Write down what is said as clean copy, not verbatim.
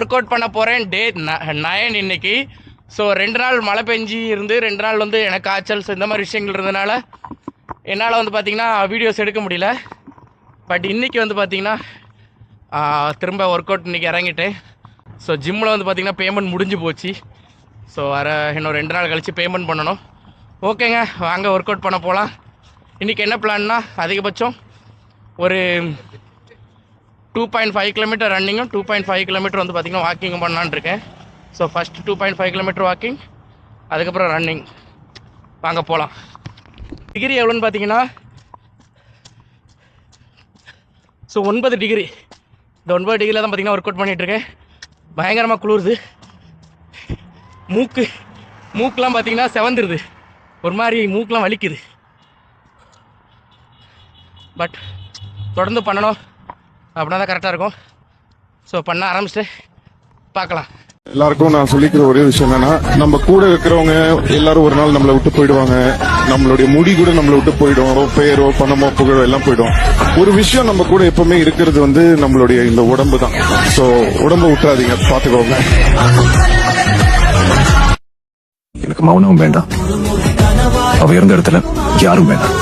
Work out பண்ண போகிறேன். டே 9 இன்னைக்கு. ஸோ 2 நாள் மழை பெஞ்சி இருந்து 2 நாள் வந்து எனக்கு காய்ச்சல், ஸோ இந்த மாதிரி விஷயங்கள் இருந்ததுனால என்னால் வந்து பார்த்திங்கன்னா வீடியோஸ் எடுக்க முடியல. பட் இன்றைக்கி வந்து பார்த்திங்கன்னா திரும்ப ஒர்க் அவுட் இன்றைக்கி இறங்கிட்டேன். ஸோ ஜிம்மில் வந்து பார்த்திங்கன்னா பேமெண்ட் முடிஞ்சு போச்சு. ஸோ இன்னும் 2 நாள் கழித்து பேமெண்ட் பண்ணணும். ஓகேங்க, வாங்க ஒர்க் அவுட் பண்ண போகலாம். இன்றைக்கி என்ன பிளான்னா, அதிகபட்சம் ஒரு 2.5 கிலோமீட்டர் ரன்னிங்கும் 2.5 கிலோமீட்டர் வந்து பார்த்திங்கன்னா வாக்கிங்கும் பண்ணலான்னு இருக்கேன். ஸோ ஃபஸ்ட்டு 2.5 கிலோமீட்டர் வாக்கிங், அதுக்கப்புறம் ரன்னிங். வாங்க போகலாம். டிகிரி எவ்வளோன்னு பார்த்தீங்கன்னா, ஸோ 9 டிகிரி. இந்த 9 டிகிரியில் தான் பார்த்திங்கன்னா ஒர்க் அவுட் பண்ணிகிட்ருக்கேன். பயங்கரமாக குளிருது. மூக்கெலாம் பார்த்திங்கன்னா செவந்துருது, ஒரு மாதிரி மூக்கெலாம் வலிக்குது. பட் தொடர்ந்து பண்ணணும், அப்படின்னா தான் கரெக்டாக இருக்கும். ஸோ பண்ண ஆரம்பிச்சுட்டு பார்க்கலாம். எல்லாருக்கும் நான் சொல்லிக்கிற ஒரே விஷயம் என்னன்னா, நம்ம கூட இருக்கிறவங்க எல்லாரும் ஒரு நாள் நம்மளை விட்டு போயிடுவாங்க. நம்மளுடைய முடி கூட நம்மளை விட்டு போயிடும். பெயரோ பணமோ புகழோ எல்லாம் போயிடும். ஒரு விஷயம் நம்ம கூட எப்பவுமே இருக்கிறது வந்து நம்மளுடைய இந்த உடம்பு தான். ஸோ உடம்பு விட்டுறாதீங்க, பார்த்துக்கோங்க. எனக்கு மௌனமும் வேண்டாம், அவ இருந்த இடத்துல யாரும் வேண்டாம்.